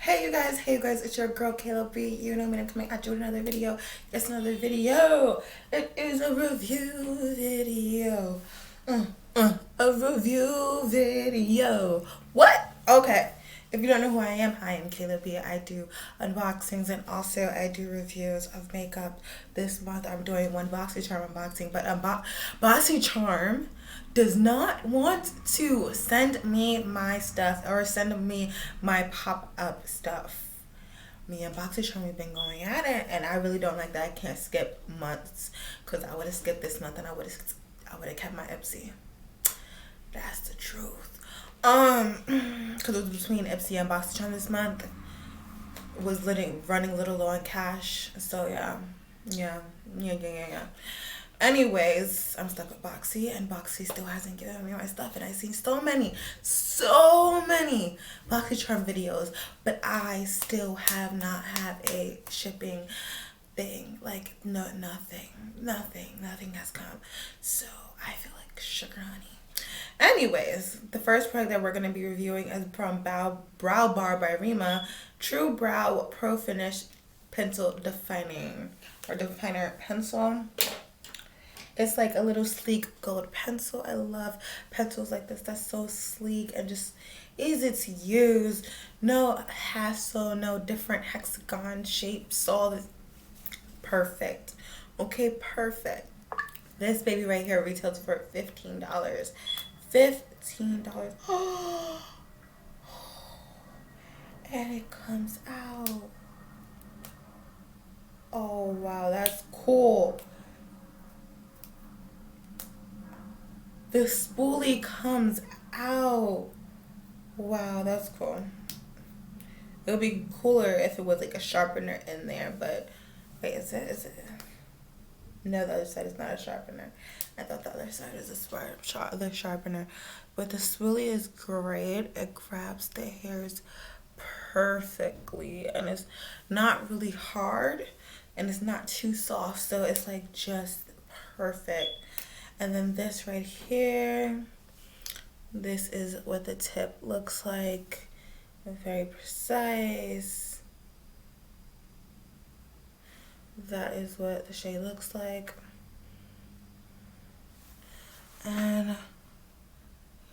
Hey you guys, it's your girl Kayla B. You know me, I'm coming at you with another video. It's another video. It is a review video. A review video. What? Okay. If you don't know who I am Kayla B. I do unboxings and also I do reviews of makeup. This month I'm doing one Boxycharm unboxing, but Boxycharm does not want to send me my stuff or send me my pop-up stuff. Me and Boxycharm have been going at it, and I really don't like that. I can't skip months because I would have skipped this month and I would have kept my Ipsy. That's the truth. Because it was between Ipsy and Boxycharm this month. Was running a little low on cash, so yeah. Anyways, I'm stuck with Boxy, and Boxy still hasn't given me my stuff, and I've seen so many Boxycharm videos, but I still have not had a shipping thing. Like, no, nothing has come. So I feel like sugar honey. Anyways, the first product that we're going to be reviewing is from Brow Bar by Rema, True Brow Pro Finish Pencil Definer Pencil. It's like a little sleek gold pencil. I love pencils like this. That's so sleek and just easy to use. No hassle, no different hexagon shapes. All this perfect. Okay, perfect. This baby right here retails for $15. $15. And it comes out. Oh wow, that's cool. The spoolie comes out. Wow, that's cool. It would be cooler if it was like a sharpener in there, but wait, is it? No, the other side is not a sharpener. I thought the other side is the sharpener. But the spoolie is great. It grabs the hairs perfectly, and it's not really hard, and it's not too soft, so it's like just perfect. And then this right here, this is what the tip looks like. Very precise. That is what the shade looks like. And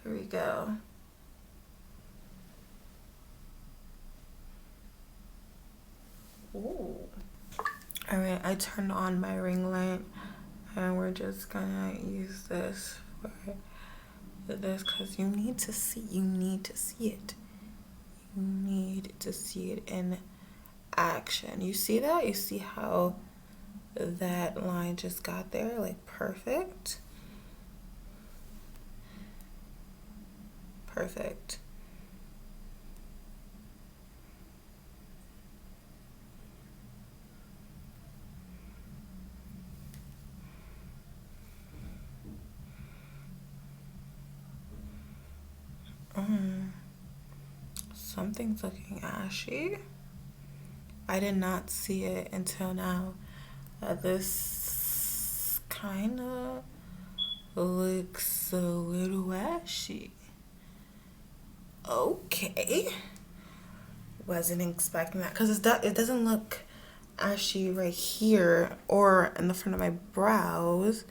here we go. Ooh. Alright, I turned on my ring light. And we're just gonna use this for this because you need to see it. You need to see it in action. You see that? You see how that line just got there? Like perfect. Perfect. Something's looking ashy. I did not see it until now. This kind of looks a little ashy. Okay. Wasn't expecting that because it doesn't look ashy right here or in the front of my brows,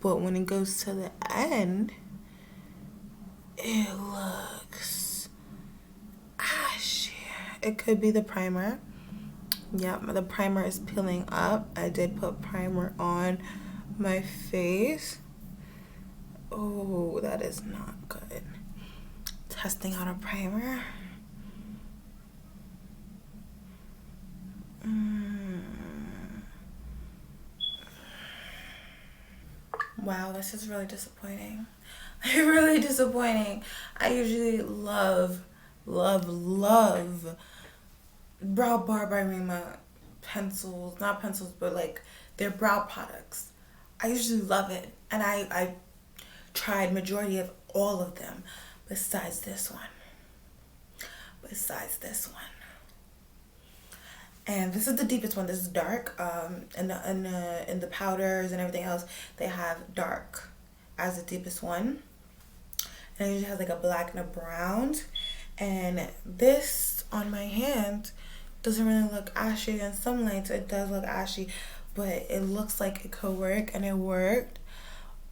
but when it goes to the end, it looks ashy. It could be the primer. Yep, the primer is peeling up. I did put primer on my face. Oh, that is not good. Testing out a primer. Wow, this is really disappointing. Really disappointing. I usually love Brow Bar by Rema pencils. Not pencils, but like their brow products. I usually love it. And I tried majority of all of them besides this one. And this is the deepest one. This is dark. In the powders and everything else, they have dark as the deepest one. And it usually has like a black and a brown. And this on my hand doesn't really look ashy. In some lights it does look ashy, but it looks like it could work, and it worked,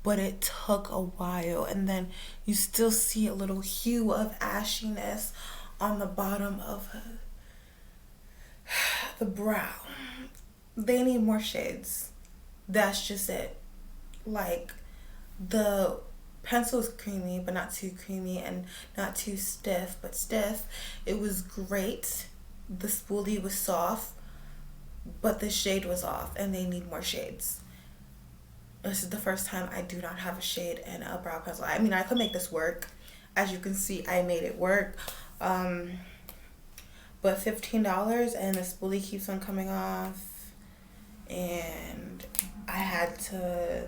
but it took a while. And then you still see a little hue of ashiness on the bottom of the brow. They need more shades. That's just it. Like, the pencil is creamy, but not too creamy, and not too stiff, but stiff. It was great. The spoolie was soft, but the shade was off, and they need more shades. This is the first time I do not have a shade in a brow pencil. I mean, I could make this work. As you can see, I made it work. But $15, and the spoolie keeps on coming off, and I had to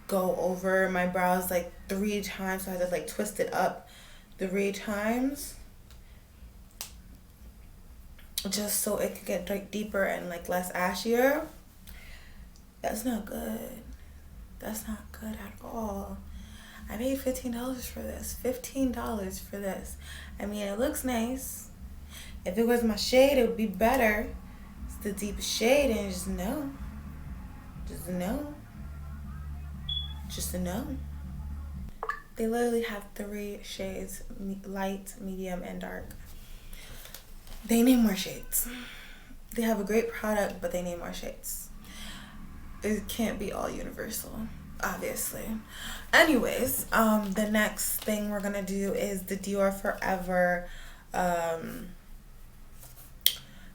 go over my brows like 3 times, so I had to like twist it up 3 times just so it could get like deeper and like less ashier. That's not good. That's not good at all. I paid $15 for this. $15 for this. I mean, it looks nice. If it was my shade, it would be better. It's the deepest shade, and just no. Just no. Just a no. They literally have 3 shades: light, medium, and dark. They need more shades. They have a great product, but they need more shades. It can't be all universal, obviously. Anyways, the next thing we're gonna do is the Dior Forever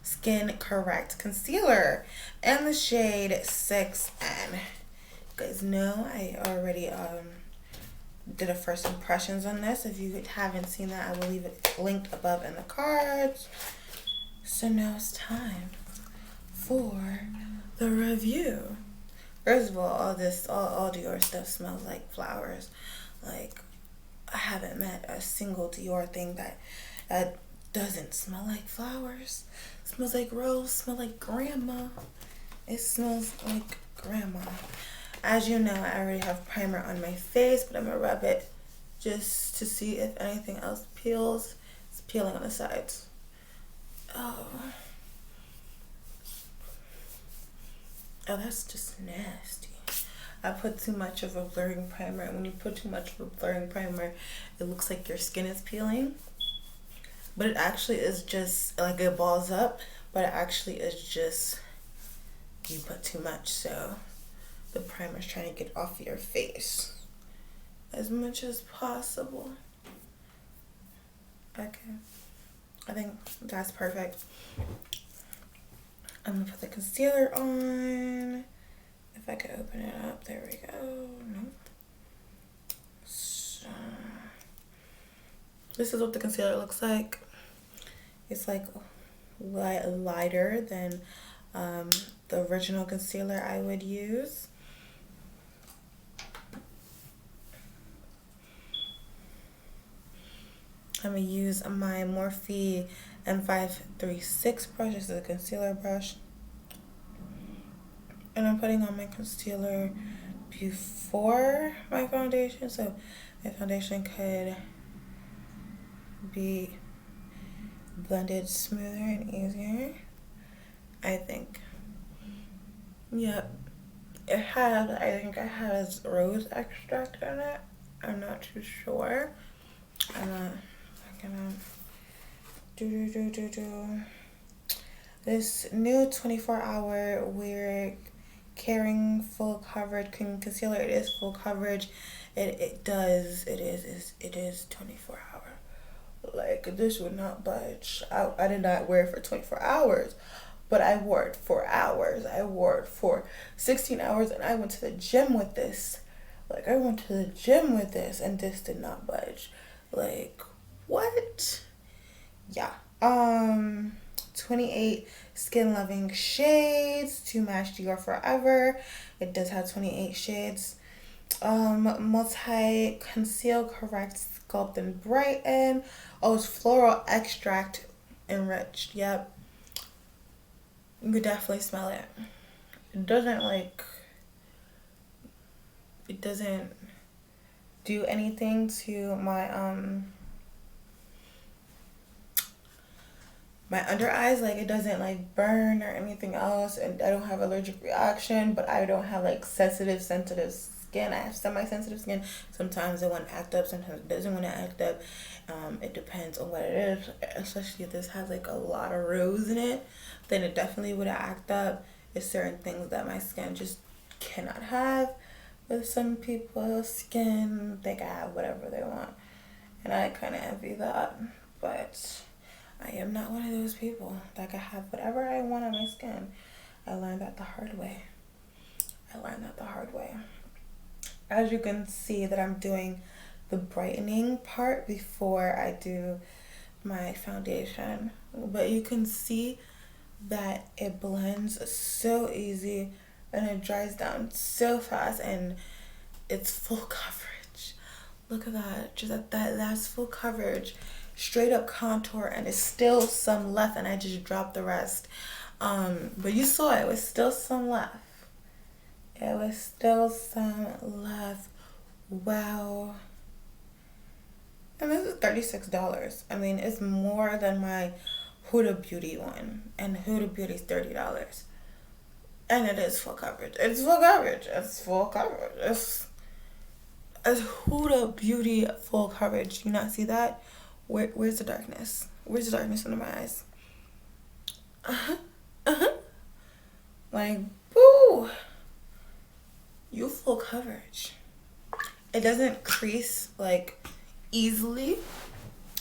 Skin Correct Concealer in the shade 6N. You guys know I already did a first impressions on this. If you haven't seen that, I will leave it linked above in the cards. So now it's time for the review. First of all Dior stuff smells like flowers. Like, I haven't met a single Dior thing that doesn't smell like flowers. It smells like rose, smells like grandma. It smells like grandma. As you know, I already have primer on my face, but I'm gonna rub it just to see if anything else peels. It's peeling on the sides. Oh, that's just nasty. I put too much of a blurring primer, and when you put too much of a blurring primer, it looks like your skin is peeling. But it actually is just like it balls up, but it actually is just you put too much, so the primer is trying to get off your face as much as possible. Okay, I think that's perfect. I'm gonna put the concealer on. If I could open it up, there we go. No. So, this is what the concealer looks like. It's like lighter than the original concealer I would use. I'm gonna use my Morphe M536 brush. This is a concealer brush. And I'm putting on my concealer before my foundation, so my foundation could be blended smoother and easier, I think. Yep. I think it has rose extract in it. I'm not too sure. I'm gonna do. This new 24-hour Wear Caring Full Coverage Cream Concealer. It is full coverage. It is 24 hour. Like, this would not budge. I did not wear it for 24 hours, but I wore it for hours. I wore it for 16 hours, and I went to the gym with this. Like, I went to the gym with this, and this did not budge. Like, what? Yeah. 28 skin loving shades to match Dior Forever. It does have 28 shades. Multi conceal, correct, sculpt, and brighten. Oh, it's floral extract enriched. Yep. You could definitely smell it. It doesn't do anything to my my under eyes, like it doesn't like burn or anything else, and I don't have allergic reaction, but I don't have like sensitive skin. I have semi-sensitive skin. Sometimes it want to act up, sometimes it doesn't want to act up. It depends on what it is, especially if this has like a lot of rose in it, then it definitely would act up. There's certain things that my skin just cannot have. With some people's skin, they can have whatever they want, and I kind of envy that, but I am not one of those people that can have whatever I want on my skin. I learned that the hard way. As you can see that I'm doing the brightening part before I do my foundation, but you can see that it blends so easy and it dries down so fast, and it's full coverage. Look at that, just that's full coverage, straight up contour, and it's still some left, and I just dropped the rest. But you saw it was still some left. Wow. And this is $36. I mean, it's more than my Huda Beauty one, and Huda Beauty's $30. And it is full coverage. It's Huda Beauty full coverage. You not see that? Where's the darkness? Where's the darkness under my eyes? Like, boo! You full coverage. It doesn't crease like easily.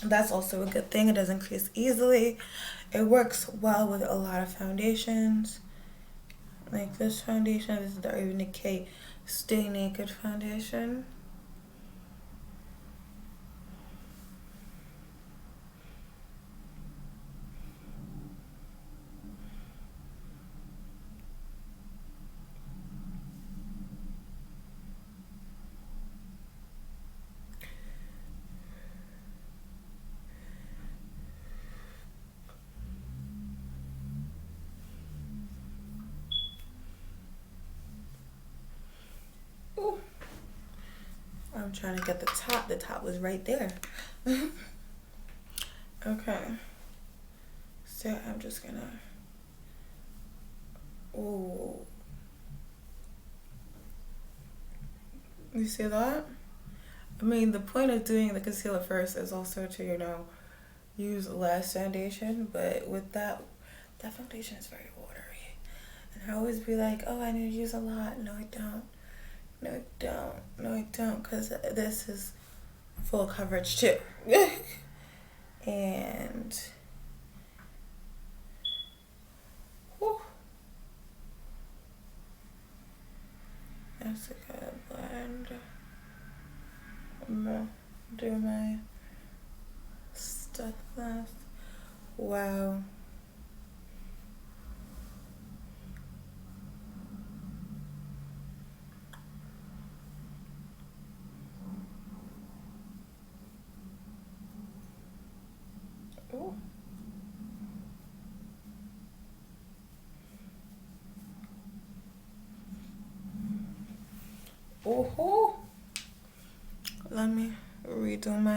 That's also a good thing. It doesn't crease easily. It works well with a lot of foundations. Like this foundation, this is the Decay Stay Naked foundation. Ooh. I'm trying to get the top. The top was right there. Okay. So I'm just gonna. Ooh. You see that? I mean, the point of doing the concealer first is also to, use less foundation, but with that foundation is very watery. And I always be like, oh, I need to use a lot. No, I don't. No, I don't, because this is full coverage too. And whew, that's a good blend. I'm gonna do my stuff last. Wow. Ooh. Ooh. Let me redo.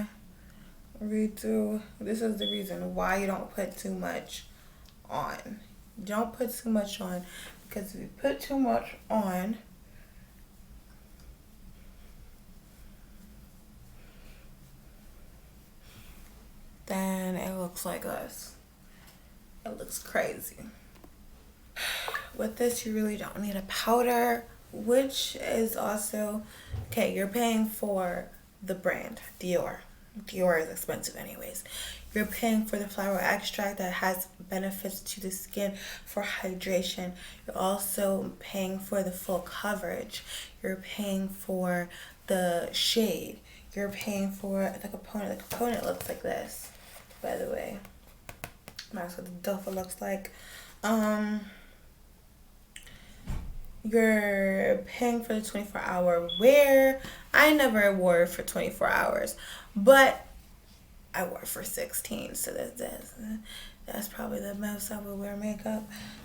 This is the reason why you don't put too much on. Don't put too much on, because if you put too much on, then it looks like this. It looks crazy. With this, you really don't need a powder, which is also, okay, you're paying for the brand, Dior. Dior is expensive anyways. You're paying for the flower extract that has benefits to the skin for hydration. You're also paying for the full coverage. You're paying for the shade. You're paying for the component. The component looks like this, by the way. That's what the duffel looks like. You're paying for the 24-hour wear. I never wore it for 24 hours, but I wore it for 16, so that's probably the most I would wear makeup.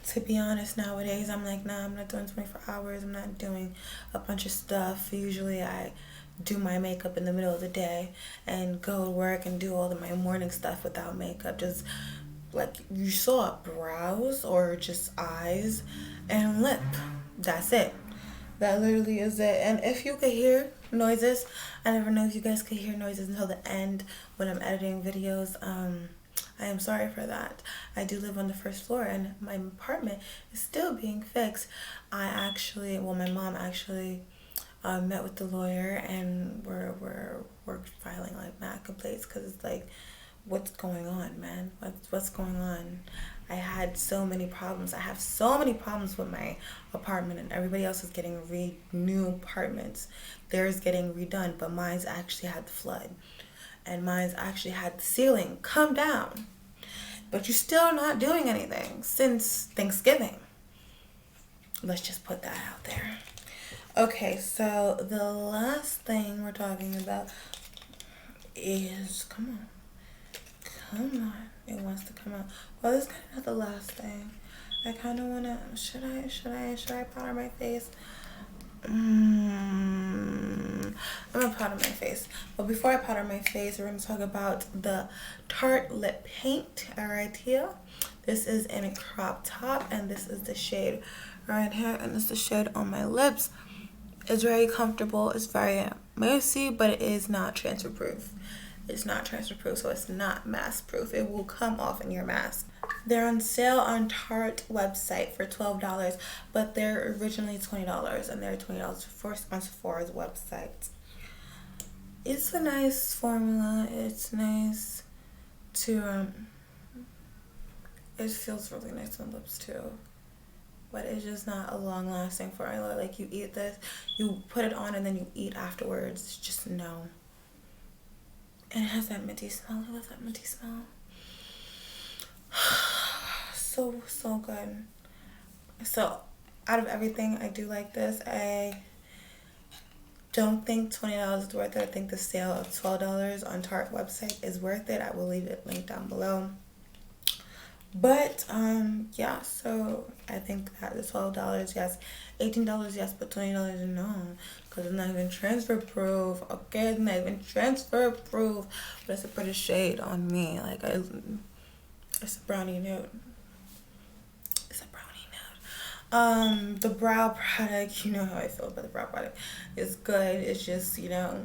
To be honest, nowadays I'm like, nah, I'm not doing 24 hours. I'm not doing a bunch of stuff. Usually I do my makeup in the middle of the day and go to work and do all of my morning stuff without makeup. Just like you saw brows or just eyes and lip. That's it. That literally is it. And if you could hear noises, I never know if you guys could hear noises until the end when I'm editing videos. I am sorry for that. I do live on the first floor and my apartment is still being fixed. My mom actually met with the lawyer and we're filing like mad complaints because it's like, what's going on, man? What's going on? I had so many problems. I have so many problems with my apartment, and everybody else is getting new apartments. Theirs getting redone, but mine's actually had the flood, and mine's actually had the ceiling come down. But you're still not doing anything since Thanksgiving. Let's just put that out there. Okay, so the last thing we're talking about is, come on, it wants to come out. Well, this is kind of not the last thing. I kind of want to, should I powder my face? I'm gonna powder my face. But before I powder my face, we're gonna talk about the Tarte Lip Paint right here. This is in a crop top, and this is the shade right here, and this is the shade on my lips. It's very comfortable. It's very messy, but it is not transfer proof. It's not transfer proof, so it's not mask proof. It will come off in your mask. They're on sale on Tarte website for $12, but they're originally $20, and they're $20 on Sephora's website. It's a nice formula. It's nice to it feels really nice on lips too, but it's just not a long-lasting formula. Like, you eat this, you put it on, and then you eat afterwards. It's just no. And it has that minty smell. I love that minty smell. So good. So out of everything, I do like this. I don't think $20 is worth it. I think the sale of $12 on Tarte website is worth it. I will leave it linked down below. But yeah, so I think that the $12, yes, $18, yes, but $20, no, because it's not even transfer proof. Okay, it's not even transfer proof, but it's a pretty shade on me. Like, it's a brownie nude. It's a brownie nude. The brow product, you know how I feel about the brow product. It's good. It's just, you know,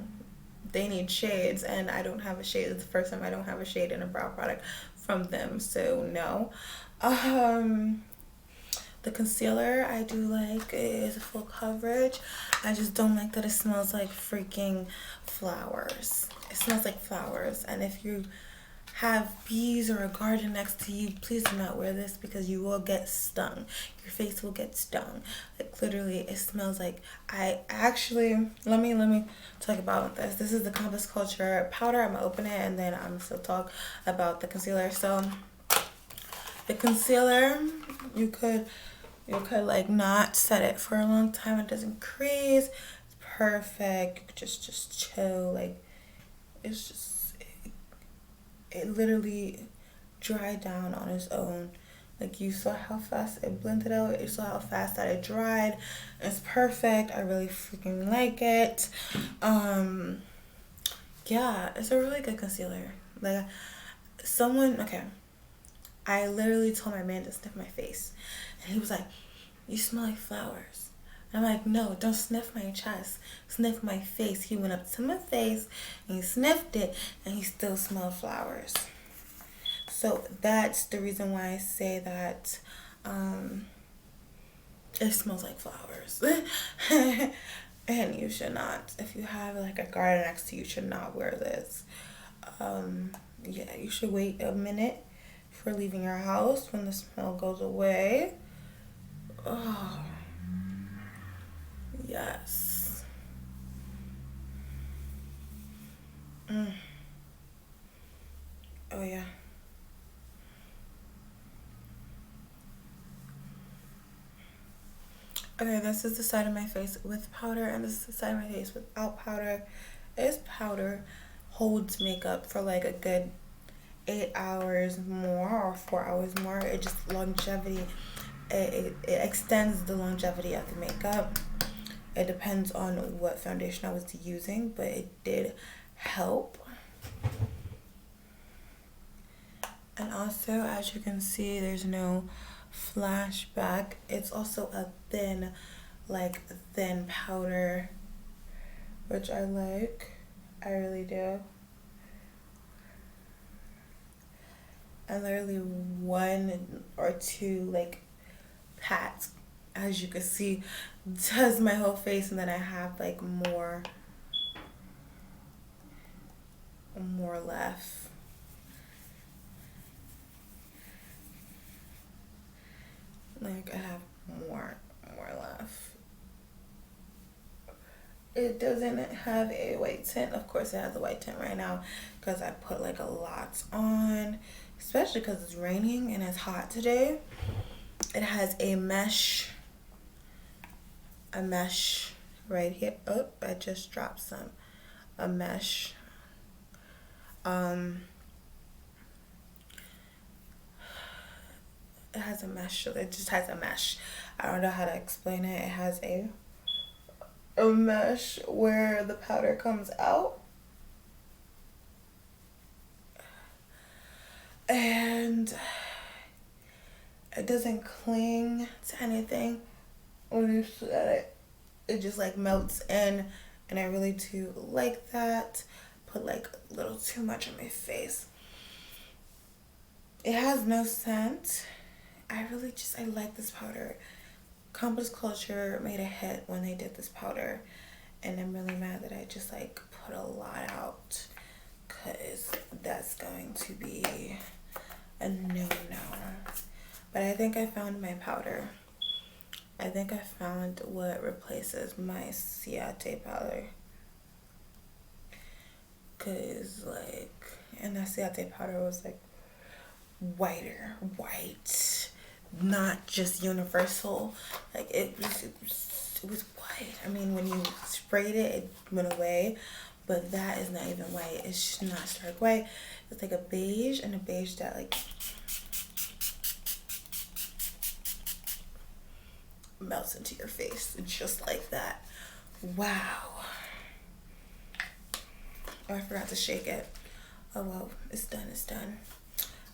they need shades, and I don't have a shade. It's the first time I don't have a shade in a brow product from them, so no. The concealer I do like. It is a full coverage. I just don't like that it smells like freaking flowers. It smells like flowers, and if you have bees or a garden next to you, please do not wear this because you will get stung. Your face will get stung. Like, literally, it smells like, let me talk about this. This is the Compass Culture powder. I'm gonna open it and then I'm still talk about the concealer. So the concealer, you could like not set it for a long time. It doesn't crease. It's perfect. You could just chill. Like, it's just, it literally dried down on its own. Like, you saw how fast it blended out. You saw how fast that it dried. It's perfect. I really freaking like it. Yeah, it's a really good concealer. Like, I literally told my man to sniff my face, and he was like, "You smell like flowers." I'm like, "No, don't sniff my chest. Sniff my face." He went up to my face and he sniffed it, and he still smelled flowers. So that's the reason why I say that it smells like flowers. And you should not. If you have like a garden next to you, you should not wear this. Yeah, you should wait a minute for leaving your house when the smell goes away. Oh. Yes. Oh yeah. Okay, this is the side of my face with powder, and this is the side of my face without powder. This powder holds makeup for like a good 8 hours more or 4 hours more. It just longevity. It extends the longevity of the makeup. It depends on what foundation I was using, but it did help. And also, as you can see, there's no flashback. It's also a thin, like thin powder, which I like. I really do. And literally one or two like pats, as you can see, does my whole face, and then I have like more left. Like I have more left. It doesn't have a white tint. Of course, it has a white tint right now because I put like a lot on, especially because it's raining and it's hot today. It has a mesh right here. Oh, I just dropped some. A mesh. It has a mesh. It just has a mesh. I don't know how to explain it. It has a mesh where the powder comes out, and it doesn't cling to anything when you set it. It just like melts in, and I really do like that. Put like a little too much on my face. It has no scent. I like this powder. Compass Culture made a hit when they did this powder, and I'm really mad that I just like put a lot out, because that's going to be a no. But I think I found my powder. I think I found what replaces my Ciate powder, because like, and that Ciate powder was like white, not just universal. Like it was white. I mean, when you sprayed it, it went away, but that is not even white. It's just not stark white. It's like a beige, and a beige that like melts into your face just like that. Wow. Oh, I forgot to shake it. Oh well, it's done.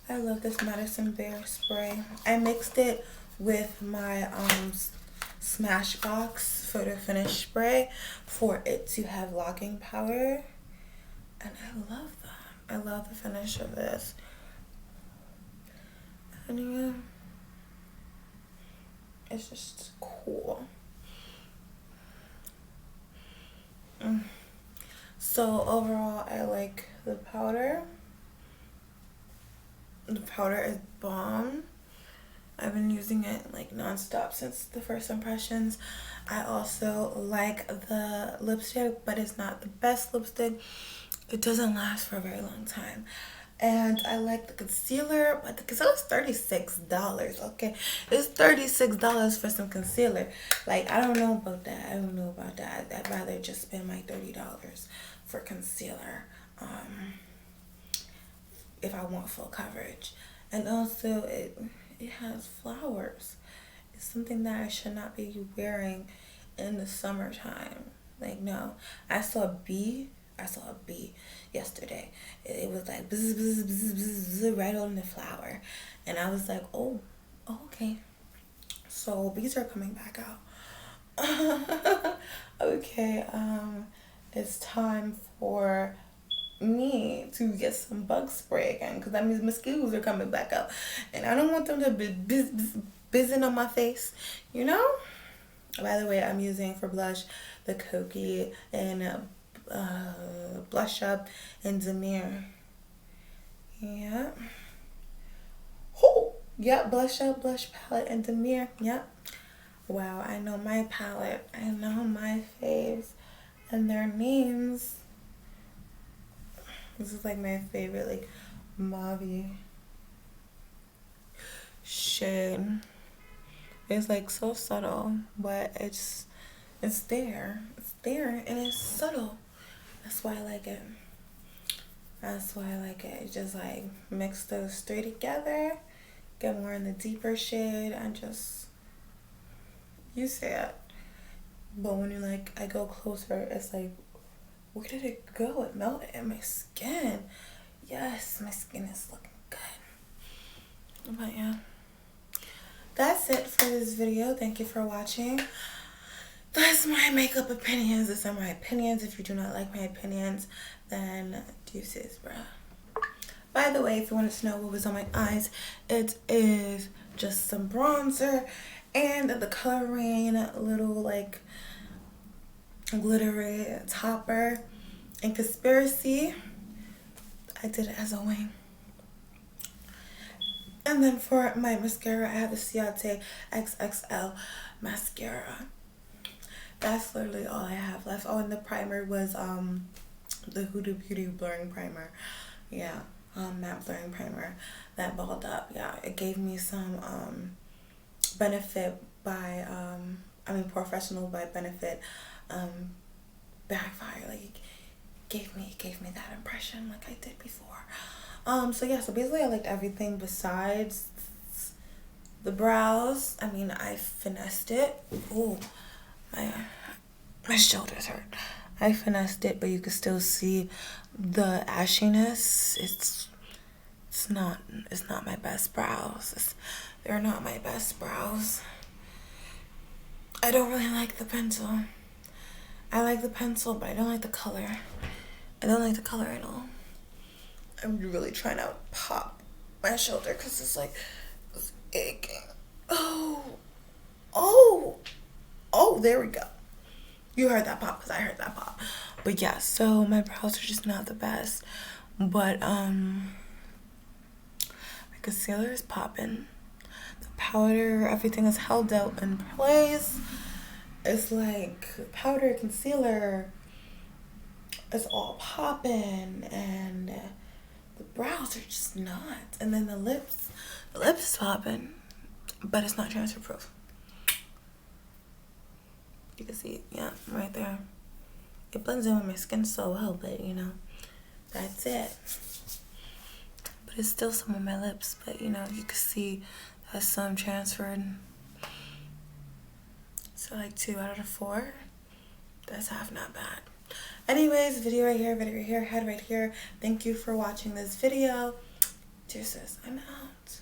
I love this Madison Bear spray. I mixed it with my Smashbox Photo Finish spray for it to have locking power, and I love that. I love the finish of this. Anyway, it's just cool. So overall, I like the powder. The powder is bomb. I've been using it like nonstop since the first impressions. I also like the lipstick, but it's not the best lipstick. It doesn't last for a very long time. And I like the concealer, but the concealer is $36. Okay, it's $36 for some concealer. Like, I don't know about that. I'd rather just spend my $30 for concealer. If I want full coverage. And also it has flowers. It's something that I should not be wearing in the summertime. Like, no. I saw a bee yesterday. It was like bzz, bzz, bzz, bzz, bzz, right on the flower. And I was like, oh okay. So bees are coming back out. Okay, it's time for me to get some bug spray again, because that means mosquitoes are coming back up, and I don't want them to be buzzing on my face, you know. By the way, I'm using for blush the Koki and Blush Up and Demir. Yeah. Oh, yeah, Blush Up, Blush Palette, and Demir. Yep. Wow, I know my palette. I know my faves and their names. This is like my favorite like mauve shade. It's like so subtle, but it's there. It's there and it's subtle. That's why I like it. It's just like mix those three together, get more in the deeper shade, and just, you see it. But when you like, I go closer, it's like, where did it go? It melted in my skin. Yes, my skin is looking good. But yeah, that's it for this video. Thank you for watching. That's my makeup opinions. These are my opinions. If you do not like my opinions, then deuces, bruh. By the way, if you wanted to know what was on my eyes, it is just some bronzer and the Color Rain little like glittery topper. And Conspiracy, I did it as a wing. And then for my mascara, I have the Ciate XXL mascara. That's literally all I have left. Oh, and the primer was the Huda Beauty blurring primer. Yeah, matte blurring primer that balled up. Yeah, it gave me some benefit by professional by benefit backfire. Like gave me that impression like I did before. So yeah, so basically I liked everything besides the brows. I mean, I finessed it. Ooh, my shoulders hurt. I finessed it, but you can still see the ashiness. It's not my best brows. They're not my best brows. I don't really like the pencil. I like the pencil, but I don't like the color. I don't like the color at all. I'm really trying to pop my shoulder because it's like it's aching. Oh, there we go. You heard that pop because I heard that pop. But yeah, so my brows are just not the best. But my concealer is popping. The powder, everything is held out in place. It's like powder, concealer, it's all popping, and the brows are just not. And then the lips is popping, but it's not transfer proof. You can see it, yeah, right there. It blends in with my skin so well, but you know, that's it. But it's still some on my lips, but you know, you can see that some transferred. So like 2 out of 4. That's half not bad. Anyways, video right here, head right here. Thank you for watching this video. Deuces, I'm out.